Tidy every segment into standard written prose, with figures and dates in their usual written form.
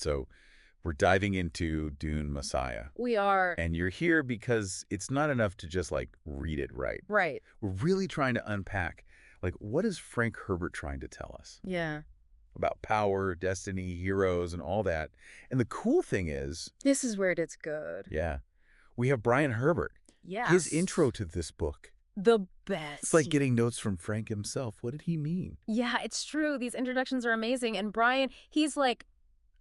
So we're diving into Dune Messiah. We are. And you're here because it's not enough to just, like, read it right. Right. We're really trying to unpack, like, what is Frank Herbert trying to tell us? Yeah. About power, destiny, heroes, and all that. And the cool thing is... This is where it gets good. Yeah. We have Brian Herbert. Yes. His intro to this book. The best. It's like getting notes from Frank himself. What did he mean? Yeah, it's true. These introductions are amazing. And Brian, he's like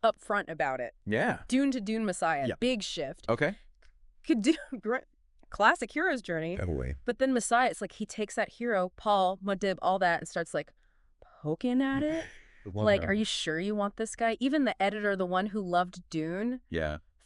upfront about it. Yeah. Dune to Dune Messiah. Yeah. Big shift. Okay. Could do classic hero's journey. Totally. But then Messiah, it's like he takes that hero, Paul, Muad'dib, all that, and starts like poking at it. Like, are you sure you want this guy? Even the editor, the one who loved Dune,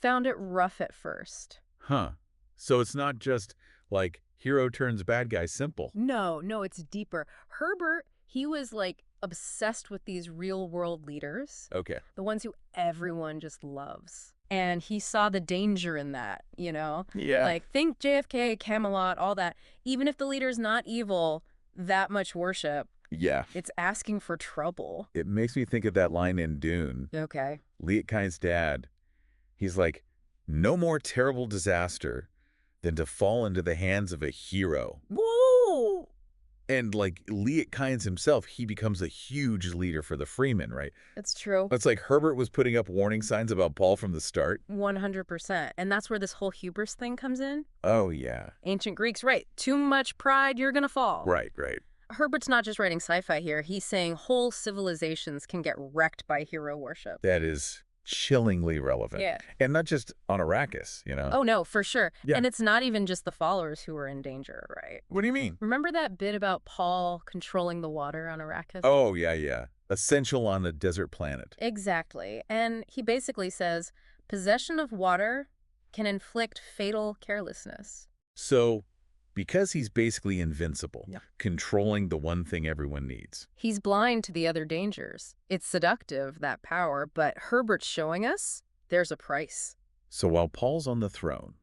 found it rough at first. Huh. So it's not just like hero turns bad guy simple. No, it's deeper. Herbert, he was like obsessed with these real world leaders. Okay. The ones who everyone just loves. And he saw the danger in that, you know? Yeah. Like, think JFK, Camelot, all that. Even if the leader's not evil, that much worship. Yeah. It's asking for trouble. It makes me think of that line in Dune. Okay. Lietkine's dad. He's like, no more terrible disaster than to fall into the hands of a hero. Whoa! And like Lietkine's himself, he becomes a huge leader for the Freemen, right? That's true. It's like Herbert was putting up warning signs about Paul from the start. 100%. And that's where this whole hubris thing comes in. Oh, yeah. Ancient Greeks, right. Too much pride, you're gonna fall. Right. Herbert's not just writing sci-fi here. He's saying whole civilizations can get wrecked by hero worship. That is chillingly relevant. Yeah. And not just on Arrakis, you know? Oh, no, for sure. Yeah. And it's not even just the followers who are in danger, right? What do you mean? Remember that bit about Paul controlling the water on Arrakis? Oh, yeah. Essential on a desert planet. Exactly. And he basically says, possession of water can inflict fatal carelessness. So, because he's basically invincible, Yeah. controlling the one thing everyone needs. He's blind to the other dangers. It's seductive, that power, but Herbert's showing us there's a price. So while Paul's on the throne,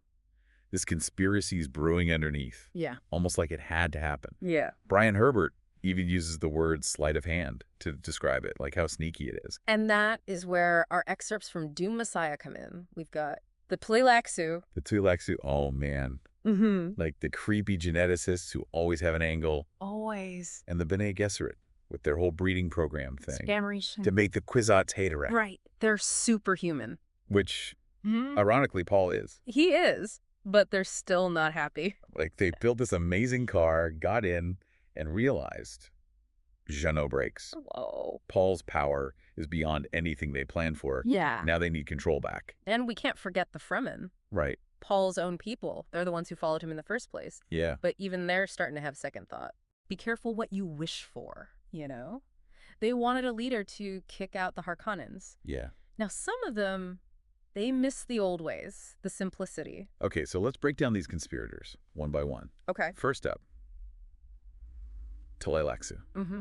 this conspiracy's brewing underneath. Yeah. Almost like it had to happen. Yeah. Brian Herbert even uses the word sleight of hand to describe it, like how sneaky it is. And that is where our excerpts from Dune Messiah come in. We've got the Tleilaxu. The Tleilaxu, oh man. Mm-hmm. Like the creepy geneticists who always have an angle. Always. And the Bene Gesserit with their whole breeding program thing. Scammeration. To make the Kwisatz Haderach. Right. They're superhuman. Which, ironically, Paul is. He is, but they're still not happy. Like they built this amazing car, got in, and realized Jeannot breaks. Whoa. Paul's power is beyond anything they planned for. Yeah. Now they need control back. And we can't forget the Fremen. Right. Paul's own people. They're the ones who followed him in the first place. Yeah. But even they're starting to have second thought. Be careful what you wish for, you know? They wanted a leader to kick out the Harkonnens. Yeah. Now, some of them, they miss the old ways, the simplicity. Okay, so let's break down these conspirators one by one. Okay. First up, Tleilaxu. Mm-hmm.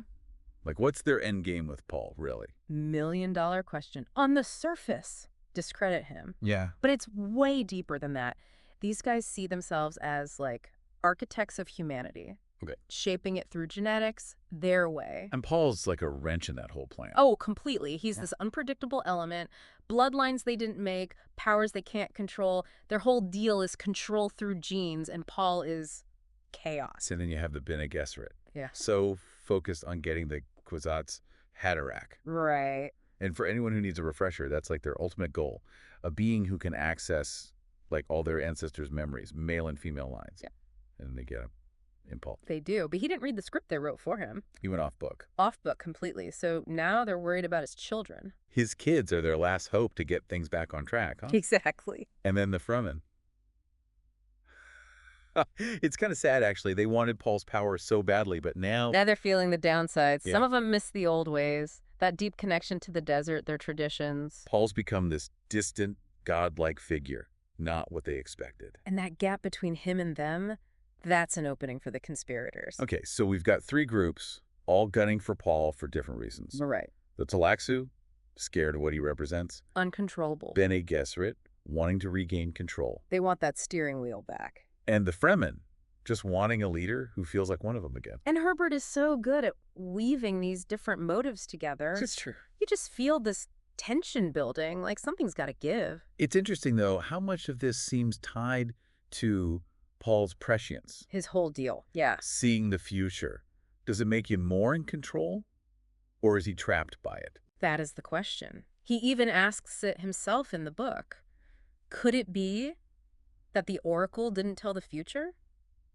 Like, what's their end game with Paul, really? $1 million question. On the surface, discredit him. Yeah. But it's way deeper than that. These guys see themselves as, like, architects of humanity. Okay. Shaping it through genetics, their way. And Paul's like a wrench in that whole plan. Oh, completely. He's this unpredictable element. Bloodlines they didn't make, powers they can't control. Their whole deal is control through genes, and Paul is chaos. And then you have the Bene Gesserit. Yeah. So focused on getting the Kwisatz Haderach. Right. And for anyone who needs a refresher, that's like their ultimate goal. A being who can access like all their ancestors' memories, male and female lines. Yeah. And they get them in Paul. They do. But he didn't read the script they wrote for him. He went off book. Off book completely. So now they're worried about his children. His kids are their last hope to get things back on track, huh? Exactly. And then the Fremen. It's kind of sad, actually. They wanted Paul's power so badly, but now... Now they're feeling the downsides. Yeah. Some of them miss the old ways. That deep connection to the desert, their traditions. Paul's become this distant, godlike figure, not what they expected. And that gap between him and them, that's an opening for the conspirators. Okay, so we've got three groups, all gunning for Paul for different reasons. Right. The Tleilaxu, scared of what he represents. Uncontrollable. Bene Gesserit, wanting to regain control. They want that steering wheel back. And the Fremen, just wanting a leader who feels like one of them again. And Herbert is so good at weaving these different motives together. It's true. You just feel this tension building. Like, something's got to give. It's interesting, though, how much of this seems tied to Paul's prescience. His whole deal, yeah. Seeing the future. Does it make him more in control, or is he trapped by it? That is the question. He even asks it himself in the book. Could it be that the Oracle didn't tell the future?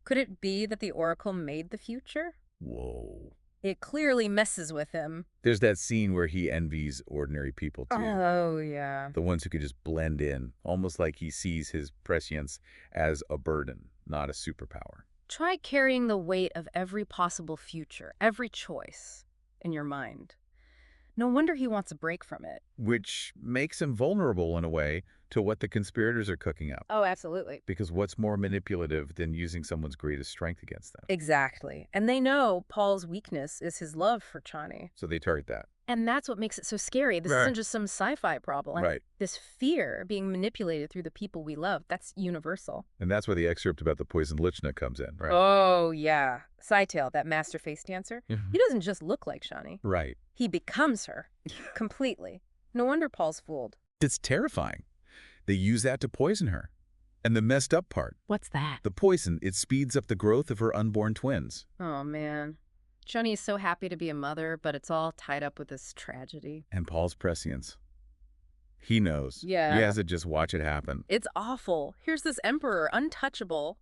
Could it be that the Oracle made the future? Whoa. It clearly messes with him. There's that scene where he envies ordinary people, too. Oh, yeah. The ones who could just blend in, almost like he sees his prescience as a burden, not a superpower. Try carrying the weight of every possible future, every choice in your mind. No wonder he wants a break from it. Which makes him vulnerable, in a way, to what the conspirators are cooking up. Oh, absolutely. Because what's more manipulative than using someone's greatest strength against them? Exactly. And they know Paul's weakness is his love for Chani. So they target that. And that's what makes it so scary. This isn't just some sci-fi problem. Right. This fear of being manipulated through the people we love, that's universal. And that's where the excerpt about the poisoned lichna comes in, right? Oh, yeah. Scytale, that master face dancer, he doesn't just look like Chani. Right. He becomes her. Completely. No wonder Paul's fooled. It's terrifying. They use that to poison her. And the messed up part. What's that? The poison, it speeds up the growth of her unborn twins. Oh, man. Chani is so happy to be a mother, but it's all tied up with this tragedy. And Paul's prescience. He knows. Yeah. He has to just watch it happen. It's awful. Here's this emperor, untouchable,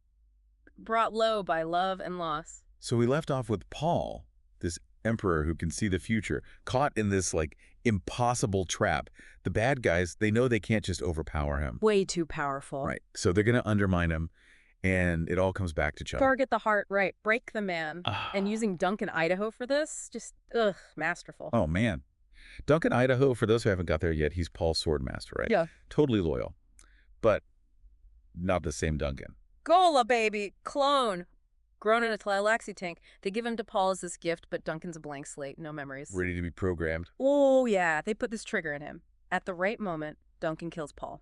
brought low by love and loss. So we left off with Paul, this emperor who can see the future, caught in this, like, impossible trap. The bad guys, they know they can't just overpower him. Way too powerful. Right. So they're going to undermine him, and it all comes back to Chani. Target the heart, right. Break the man. And using Duncan, Idaho for this, just, masterful. Oh, man. Duncan, Idaho, for those who haven't got there yet, he's Paul's swordmaster, right? Yeah. Totally loyal. But not the same Duncan. Gola, baby! Clone! Grown in a Tleilaxi tank. They give him to Paul as this gift, but Duncan's a blank slate, no memories. Ready to be programmed. Oh, yeah. They put this trigger in him. At the right moment, Duncan kills Paul.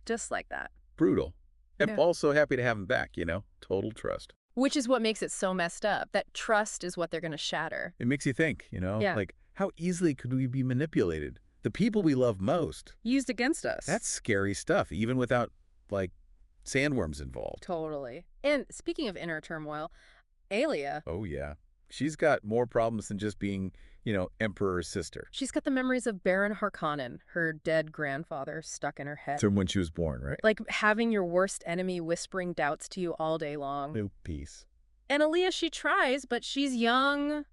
Just like that. Brutal. And Yeah. Paul's so happy to have him back, you know? Total trust. Which is what makes it so messed up. That trust is what they're going to shatter. It makes you think, you know? Yeah. Like, how easily could we be manipulated? The people we love most. Used against us. That's scary stuff, even without, like, sandworms involved. Totally. And speaking of inner turmoil, Alia, Oh, yeah. She's got more problems than just being, you know, Emperor's sister. she's got the memories of Baron Harkonnen, her dead grandfather, stuck in her head. From when she was born, right? Like having your worst enemy whispering doubts to you all day long. No peace. And Aaliyah, she tries, but she's young.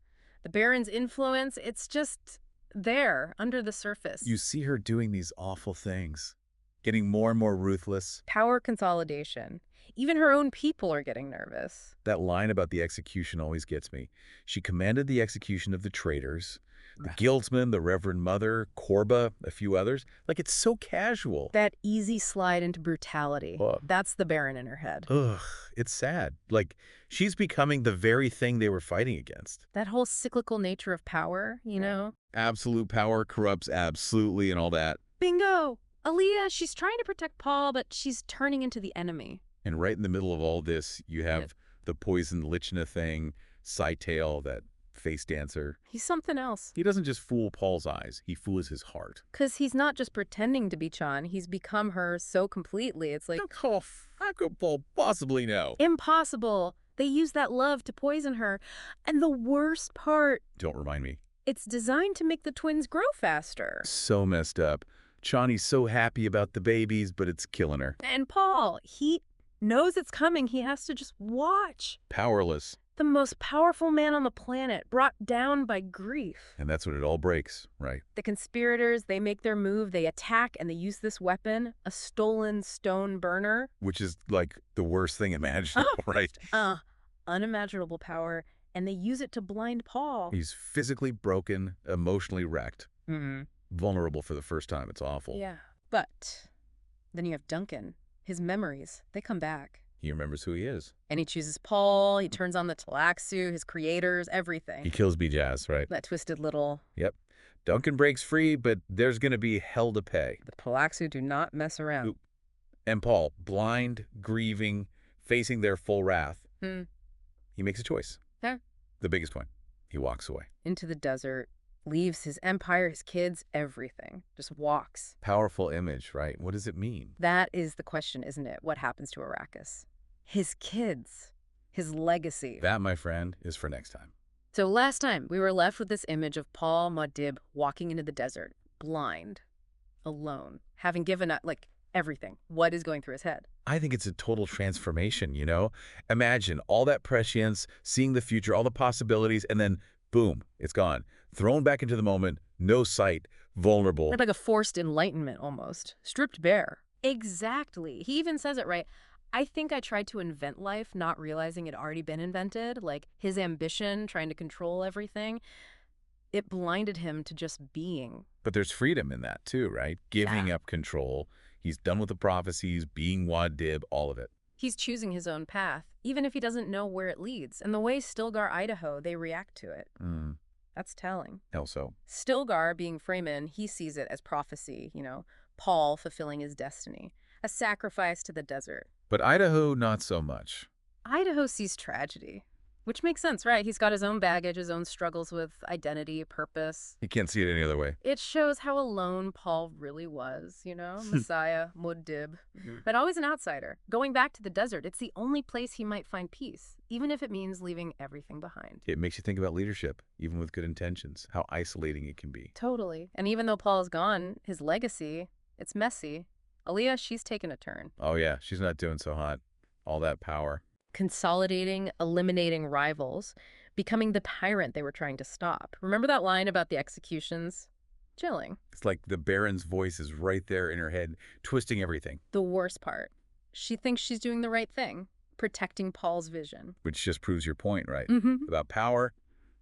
The Baron's influence, it's just there, under the surface. You see her doing these awful things, getting more and more ruthless. Power consolidation. Even her own people are getting nervous. That line about the execution always gets me. She commanded the execution of the traitors, the guildsmen, the Reverend Mother, Korba, a few others. Like, it's so casual. That easy slide into brutality. Ugh. That's the Baron in her head. Ugh, it's sad. Like, she's becoming the very thing they were fighting against. That whole cyclical nature of power, you know? Absolute power corrupts absolutely and all that. Bingo! Aaliyah, she's trying to protect Paul, but she's turning into the enemy. And right in the middle of all this, you have Yep. the poisoned lichna thing, Scytale, that face dancer. He's something else. He doesn't just fool Paul's eyes, he fools his heart. Because he's not just pretending to be Chan, he's become her so completely. It's like, How could Paul possibly know? impossible. They use that love to poison her. And the worst part, Don't remind me. it's designed to make the twins grow faster. So messed up. Chani's so happy about the babies, but it's killing her. And Paul, he knows it's coming. He has to just watch. Powerless. The most powerful man on the planet, brought down by grief. And that's when it all breaks, right? The conspirators, they make their move, they attack, and they use this weapon, a stolen stone burner. Which is like the worst thing imaginable, right? Unimaginable power, and they use it to blind Paul. He's physically broken, emotionally wrecked, Mm-hmm. vulnerable for the first time. It's awful. Yeah. But then you have Duncan. His memories, they come back. He remembers who he is. And he chooses Paul, he turns on the Tleilaxu, his creators, everything. He kills Bijaz, right? That twisted little... Yep. Duncan breaks free, but there's going to be hell to pay. The Tleilaxu do not mess around. Oop. And Paul, blind, grieving, facing their full wrath, he makes a choice. Yeah. The biggest one. He walks away. Into the desert, Leaves his empire, his kids, everything. Just walks. Powerful image, right? What does it mean? That is the question, isn't it? What happens to Arrakis? His kids. His legacy. That, my friend, is for next time. So last time, we were left with this image of Paul Muad'dib walking into the desert, blind, alone, having given up, like, everything. What is going through his head? I think it's a total transformation, you know? Imagine all that prescience, seeing the future, all the possibilities, and then, boom, it's gone. Thrown back into the moment, no sight, vulnerable. Like a forced enlightenment, almost. Stripped bare. Exactly. He even says it right. I think I tried to invent life, not realizing it had already been invented. Like, his ambition, trying to control everything, it blinded him to just being. But there's freedom in that, too, right? Giving up control. He's done with the prophecies, being Muad'dib, all of it. He's choosing his own path, even if he doesn't know where it leads. And the way Stilgar, Idaho, they react to it. That's telling. How so? Stilgar, being Fremen, he sees it as prophecy, you know, Paul fulfilling his destiny, a sacrifice to the desert. But Idaho, not so much. Idaho sees tragedy, which makes sense, right? He's got his own baggage, his own struggles with identity, purpose. He can't see it any other way. It shows how alone Paul really was, you know? Messiah, Muad'dib, but always an outsider. Going back to the desert, it's the only place he might find peace, even if it means leaving everything behind. It makes you think about leadership, even with good intentions, how isolating it can be. Totally. And even though Paul is gone, his legacy, it's messy. Aaliyah, she's taken a turn. Oh yeah, she's not doing so hot. All that power. Consolidating, eliminating rivals, becoming the tyrant they were trying to stop. Remember that line about the executions? Chilling. It's like the Baron's voice is right there in her head, twisting everything. The worst part. She thinks she's doing the right thing, protecting Paul's vision. Which just proves your point, right? About power,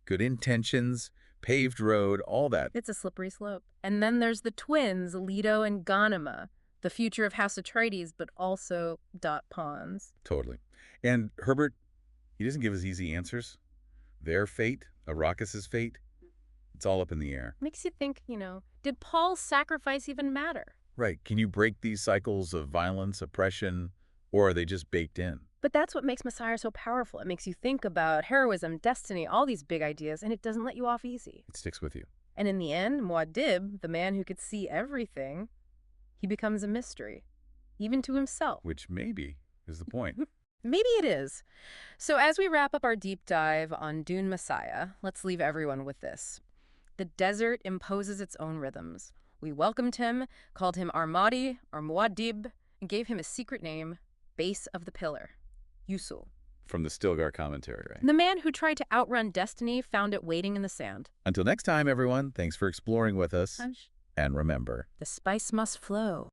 good intentions, paved road, all that. It's a slippery slope. And then there's the twins, Leto and Ghanima, the future of House Atreides, but also dot pawns. Totally. And Herbert, he doesn't give us easy answers. Their fate, Arrakis' fate, it's all up in the air. Makes you think, you know, did Paul's sacrifice even matter? Right. Can you break these cycles of violence, oppression, or are they just baked in? But that's what makes Messiah so powerful. It makes you think about heroism, destiny, all these big ideas, and it doesn't let you off easy. It sticks with you. And in the end, Muad'dib, the man who could see everything, he becomes a mystery, even to himself. Which maybe is the point. Maybe it is. So as we wrap up our deep dive on Dune Messiah, let's leave everyone with this. The desert imposes its own rhythms. We welcomed him, called him our Mahdi, our Muad'dib, and gave him a secret name, Base of the Pillar, Yusul. From the Stilgar commentary, right? The man who tried to outrun destiny found it waiting in the sand. Until next time, everyone, thanks for exploring with us. And remember, the spice must flow.